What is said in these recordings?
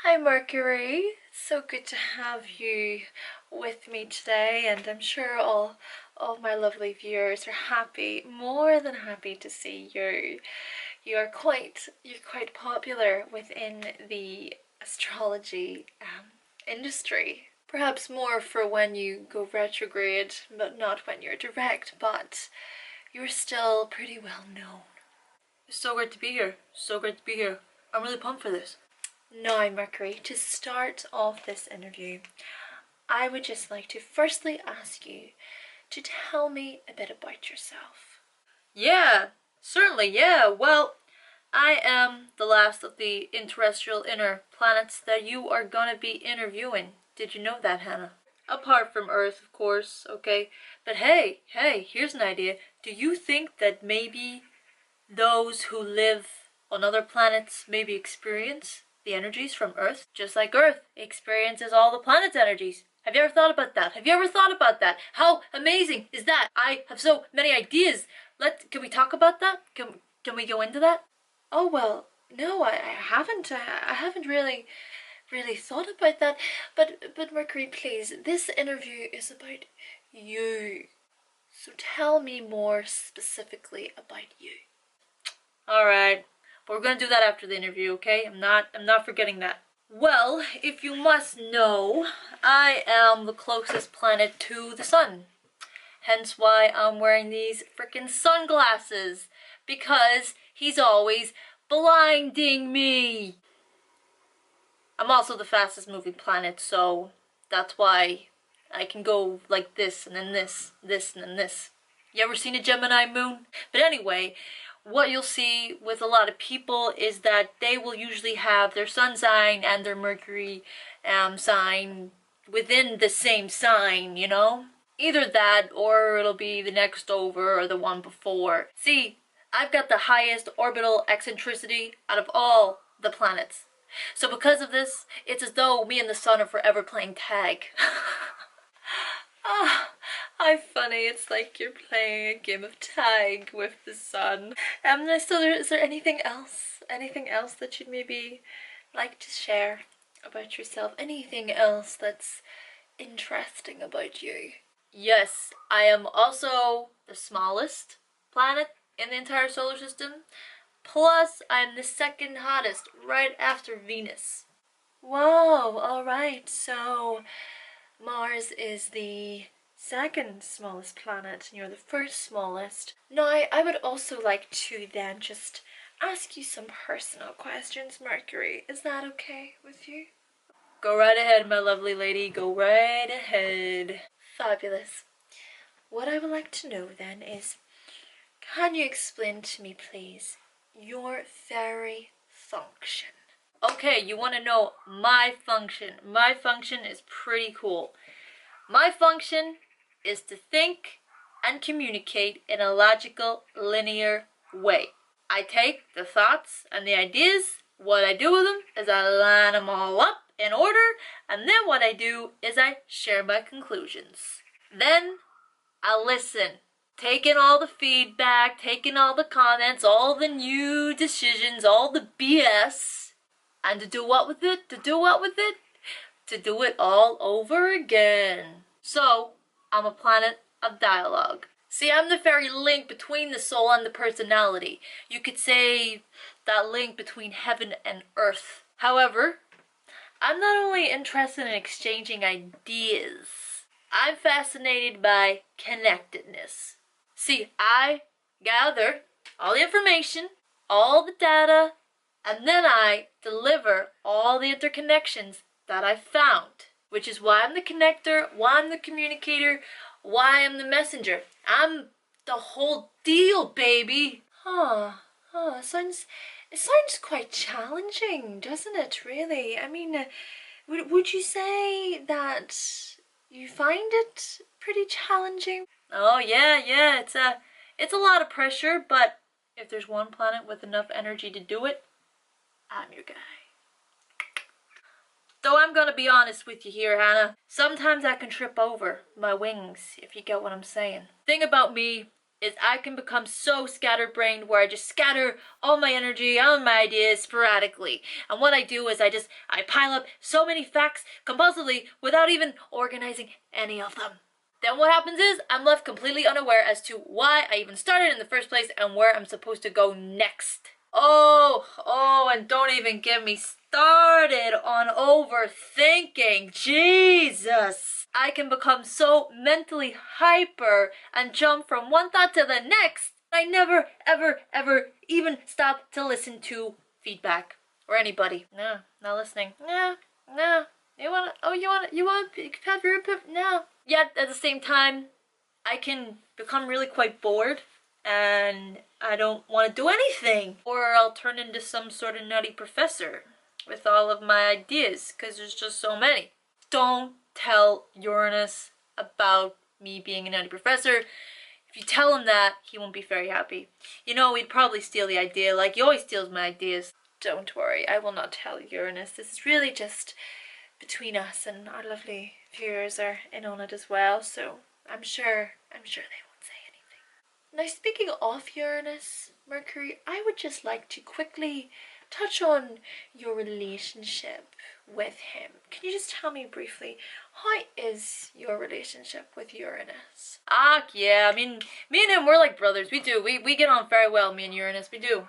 Hi Mercury, so good to have you with me today, and I'm sure all my lovely viewers are happy, more than happy to see you. You're quite popular within the astrology industry. Perhaps more for when you go retrograde, but not when you're direct, but you're still pretty well known. It's so great to be here. So great to be here. I'm really pumped for this. Now, Mercury, to start off this interview, I would just like to firstly ask you to tell me a bit about yourself. Yeah, certainly, yeah. Well, I am the last of the interstellar inner planets that you are gonna be interviewing. Did you know that, Hannah? Apart from Earth, of course, okay? But hey, here's an idea. Do you think that maybe those who live on other planets maybe experience the energies from Earth, just like Earth experiences all the planet's energies? Have you ever thought about that? Have you ever thought about that? How amazing is that? I have so many ideas. Can we talk about that? Can we go into that? Oh, well, no, I haven't. I haven't really thought about that. But Mercury, please, this interview is about you. So tell me more specifically about you. All right. We're gonna do that after the interview, okay? I'm not forgetting that. Well, if you must know, I am the closest planet to the sun. Hence why I'm wearing these freaking sunglasses. Because he's always blinding me. I'm also the fastest moving planet, so that's why I can go like this and then this and then this. You ever seen a Gemini moon? But anyway, what you'll see with a lot of people is that they will usually have their sun sign and their Mercury sign within the same sign, you know? Either that or it'll be the next over or the one before. See, I've got the highest orbital eccentricity out of all the planets. So because of this, it's as though me and the sun are forever playing tag. Ah, how funny. It's like you're playing a game of tag with the sun. So is there anything else that you'd maybe like to share about yourself? Anything else that's interesting about you? Yes, I am also the smallest planet in the entire solar system. Plus, I'm the second hottest, right after Venus. Whoa, alright, so Mars is the second smallest planet and you're the first smallest. Now, I would also like to then just ask you some personal questions, Mercury. Is that okay with you? Go right ahead, my lovely lady. Go right ahead. Fabulous. What I would like to know then is, can you explain to me, please, your very function? Okay, you want to know my function. My function is pretty cool. My function is to think and communicate in a logical, linear way. I take the thoughts and the ideas. What I do with them is I line them all up in order, and then what I do is I share my conclusions. Then I listen, taking all the feedback, taking all the comments, all the new decisions, all the BS, and to do what with it? To do it all over again. So, I'm a planet of dialogue. See, I'm the very link between the soul and the personality. You could say that link between heaven and earth. However, I'm not only interested in exchanging ideas, I'm fascinated by connectedness. See, I gather all the information, all the data, and then I deliver all the interconnections that I found. Which is why I'm the connector, why I'm the communicator, why I'm the messenger. I'm the whole deal, baby. It sounds quite challenging, doesn't it, really? I mean, would you say that you find it pretty challenging? Oh yeah, it's a lot of pressure, but if there's one planet with enough energy to do it, I'm your guy. Though I'm gonna be honest with you here, Hannah. Sometimes I can trip over my wings, if you get what I'm saying. Thing about me, is I can become so scatterbrained where I just scatter all my energy, all my ideas sporadically. And what I do is I pile up so many facts compulsively without even organizing any of them. Then what happens is I'm left completely unaware as to why I even started in the first place and where I'm supposed to go next. Oh, and don't even get me started on overthinking. Jesus! I can become so mentally hyper and jump from one thought to the next. I never, ever even stop to listen to feedback or anybody. No, not listening. No. You want to have your input? No. Yet at the same time, I can become really quite bored and I don't want to do anything. Or I'll turn into some sort of nutty professor with all of my ideas because there's just so many. Don't tell Uranus about me being a nutty professor. If you tell him that, he won't be very happy. You know, he'd probably steal the idea like he always steals my ideas. Don't worry, I will not tell Uranus. This is really just between us, and our lovely viewers are in on it as well, so I'm sure they won't say anything. Now, speaking of Uranus, Mercury, I would just like to quickly touch on your relationship with him. Can you just tell me briefly, how is your relationship with Uranus? Yeah, I mean, me and him, we're like brothers. We get on very well, me and Uranus. We do.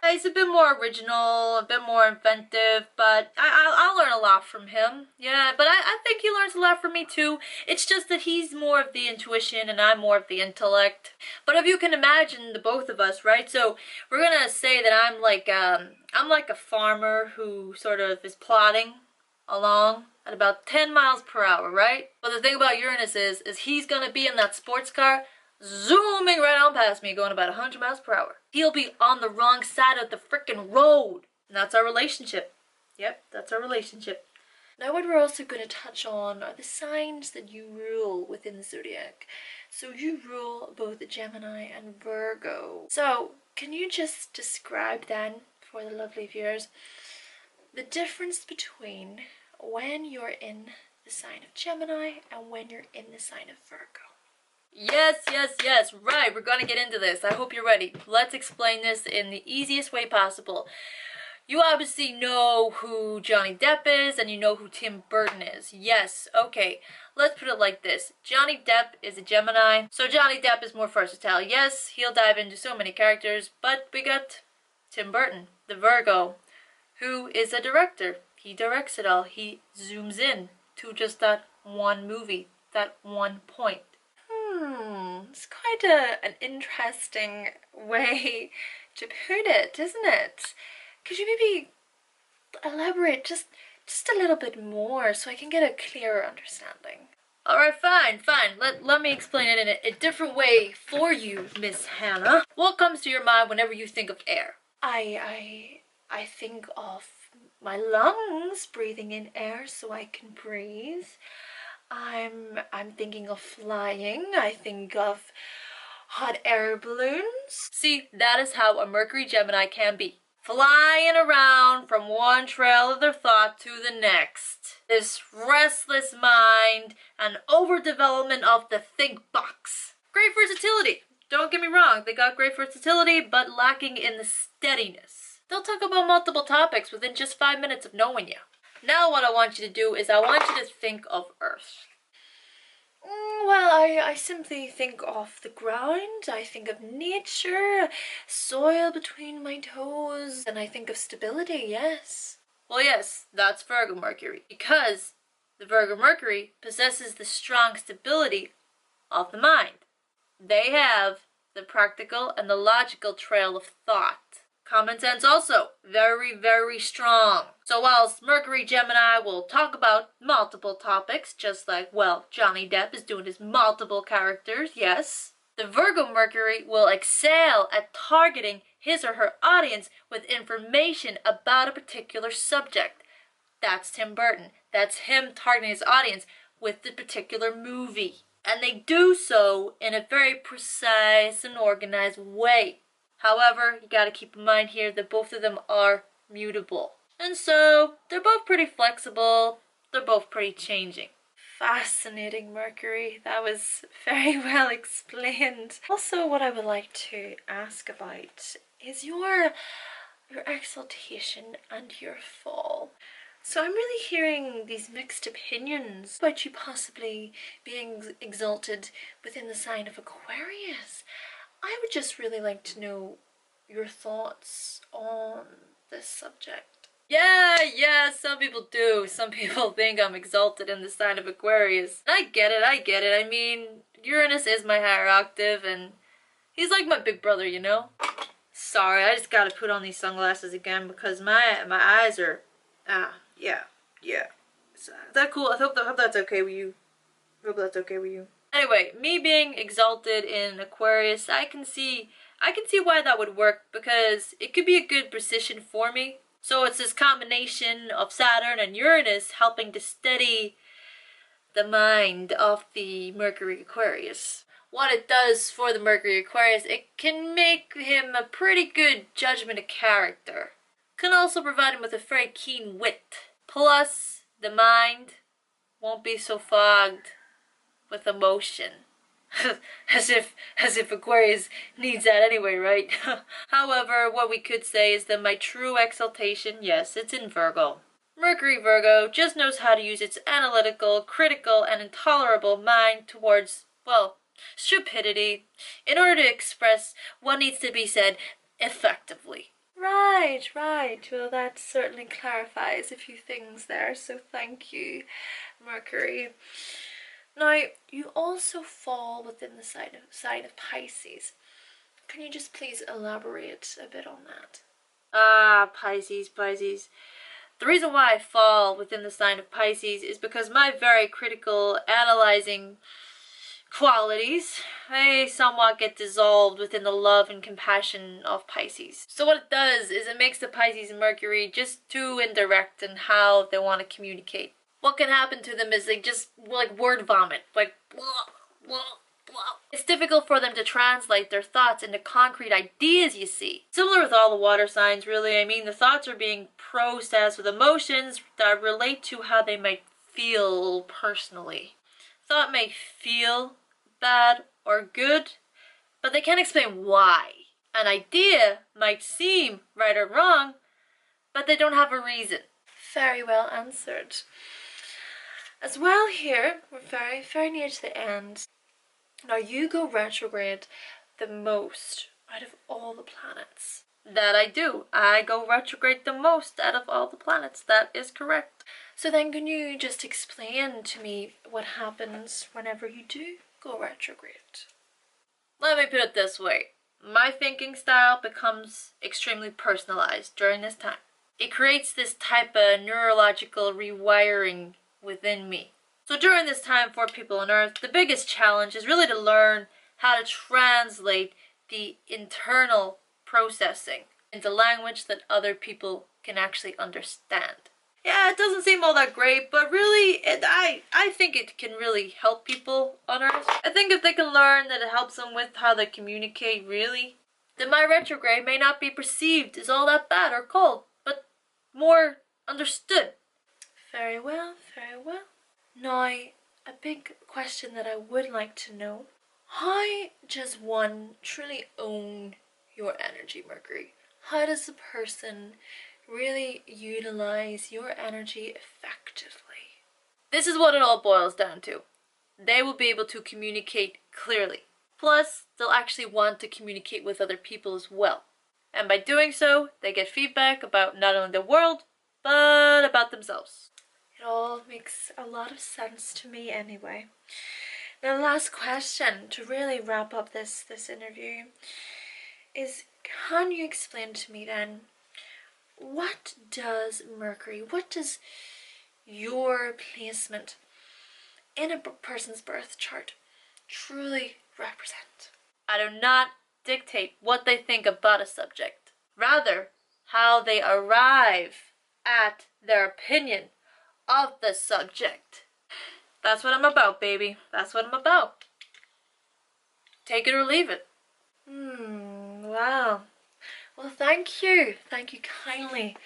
He's a bit more original, a bit more inventive, but I'll learn a lot from him. Yeah, but I think he learns a lot from me too. It's just that he's more of the intuition and I'm more of the intellect. But if you can imagine the both of us, right? So we're gonna say that I'm like a farmer who sort of is plodding along at about 10 miles per hour, right? But the thing about Uranus is he's gonna be in that sports car zooming right on past me, going about 100 miles per hour. He'll be on the wrong side of the frickin' road. And that's our relationship. Yep, that's our relationship. Now, what we're also going to touch on are the signs that you rule within the zodiac. So you rule both Gemini and Virgo. So can you just describe then, for the lovely viewers, the difference between when you're in the sign of Gemini and when you're in the sign of Virgo? Yes, right, we're gonna get into this. I hope you're ready. Let's explain this in the easiest way possible. You obviously know who Johnny Depp is and you know who Tim Burton is. Yes, okay, let's put it like this. Johnny Depp is a Gemini, so Johnny Depp is more versatile. Yes, he'll dive into so many characters, but we got Tim Burton, the Virgo, who is a director. He directs it all. He zooms in to just that one movie, that one point. It's quite an interesting way to put it, isn't it? Could you maybe elaborate just a little bit more so I can get a clearer understanding? Alright, fine. Let me explain it in a different way for you, Miss Hannah. What comes to your mind whenever you think of air? I think of my lungs, breathing in air so I can breathe. I'm thinking of flying. I think of hot air balloons. See, that is how a Mercury Gemini can be. Flying around from one trail of their thought to the next. This restless mind and overdevelopment of the think box. Great versatility. Don't get me wrong, they got great versatility, but lacking in the steadiness. They'll talk about multiple topics within just 5 minutes of knowing you. Now what I want you to do is I want you to think of Earth. Well, I simply think of the ground, I think of nature, soil between my toes, and I think of stability, yes. Well, yes, that's Virgo Mercury, because the Virgo Mercury possesses the strong stability of the mind. They have the practical and the logical trail of thought. Common sense also, very, very strong. So whilst Mercury Gemini will talk about multiple topics, just like, well, Johnny Depp is doing his multiple characters, yes, the Virgo Mercury will excel at targeting his or her audience with information about a particular subject. That's Tim Burton. That's him targeting his audience with the particular movie. And they do so in a very precise and organized way. However, you gotta keep in mind here that both of them are mutable. And so, they're both pretty flexible, they're both pretty changing. fascinating, Mercury. That was very well explained. Also, what I would like to ask about is your exaltation and your fall. So I'm really hearing these mixed opinions about you possibly being exalted within the sign of Aquarius. I would just really like to know your thoughts on this subject. Yeah, some people do. Some people think I'm exalted in the sign of Aquarius. I get it. I mean, Uranus is my higher octave, and he's like my big brother, you know? Sorry, I just gotta put on these sunglasses again because my eyes are... yeah. Is that cool? I hope that's okay with you. Anyway, me being exalted in Aquarius, I can see why that would work because it could be a good position for me. So it's this combination of Saturn and Uranus helping to steady the mind of the Mercury Aquarius. What it does for the Mercury Aquarius, it can make him a pretty good judgment of character. Can also provide him with a very keen wit. Plus, the mind won't be so fogged with emotion. as if Aquarius needs that anyway, right? However, what we could say is that my true exaltation, yes, it's in Virgo. Mercury Virgo just knows how to use its analytical, critical, and intolerable mind towards, well, stupidity in order to express what needs to be said effectively. Right. Well, that certainly clarifies a few things there, so thank you, Mercury. Now, you also fall within the sign of Pisces. Can you just please elaborate a bit on that? Pisces. The reason why I fall within the sign of Pisces is because my very critical, analyzing qualities, they somewhat get dissolved within the love and compassion of Pisces. So what it does is it makes the Pisces and Mercury just too indirect in how they want to communicate. What can happen to them is they just, like, word vomit, like, blah, blah, blah. It's difficult for them to translate their thoughts into concrete ideas, you see. Similar with all the water signs, really. I mean, the thoughts are being processed with emotions that relate to how they might feel personally. Thought may feel bad or good, but they can't explain why. An idea might seem right or wrong, but they don't have a reason. Very well answered. As well here, we're very near to the end. Now you go retrograde the most out of all the planets. That I do. I go retrograde the most out of all the planets. That is correct. So then can you just explain to me what happens whenever you do go retrograde? Let me put it this way. My thinking style becomes extremely personalized during this time. It creates this type of neurological rewiring within me. So during this time for people on Earth, the biggest challenge is really to learn how to translate the internal processing into language that other people can actually understand. Yeah, it doesn't seem all that great, but really, I think it can really help people on Earth. I think if they can learn that it helps them with how they communicate, really, then my retrograde may not be perceived as all that bad or cold, but more understood. Very well. Now, a big question that I would like to know. How does one truly own your energy, Mercury? How does a person really utilize your energy effectively? This is what it all boils down to. They will be able to communicate clearly. Plus, they'll actually want to communicate with other people as well. And by doing so, they get feedback about not only the world, but about themselves. It all makes a lot of sense to me anyway. Now, the last question to really wrap up this interview is, can you explain to me then, what does Mercury, what does your placement in a person's birth chart truly represent? I do not dictate what they think about a subject. Rather, how they arrive at their opinion of the subject. That's what I'm about, baby. That's what I'm about. Take it or leave it. Wow. Well, thank you kindly,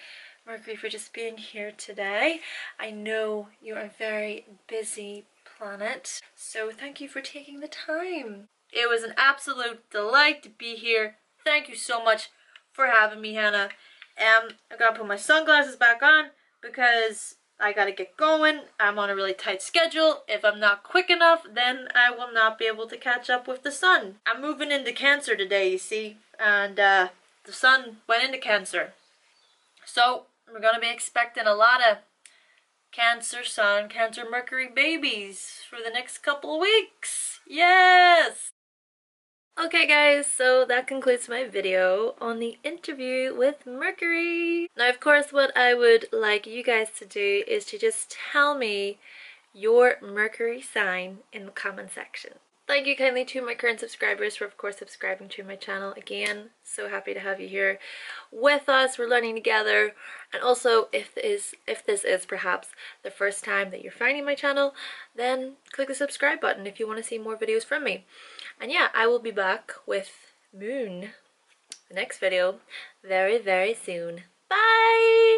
Mercury, for just being here today. I know you're a very busy planet, so thank you for taking the time. It was an absolute delight to be here. Thank you so much for having me, Hannah. I gotta put my sunglasses back on because I gotta get going. I'm on a really tight schedule. If I'm not quick enough, then I will not be able to catch up with the sun. I'm moving into Cancer today, you see, and the sun went into Cancer. So we're gonna be expecting a lot of Cancer Sun, Cancer Mercury babies for the next couple of weeks. Yes! Okay guys, so that concludes my video on the interview with Mercury. Now of course what I would like you guys to do is to just tell me your Mercury sign in the comment section. Thank you kindly to my current subscribers for of course subscribing to my channel. Again, so happy to have you here with us. We're learning together. And also if this is perhaps the first time that you're finding my channel, then click the subscribe button if you want to see more videos from me. And yeah, I will be back with Moon, the next video, very, very soon. Bye!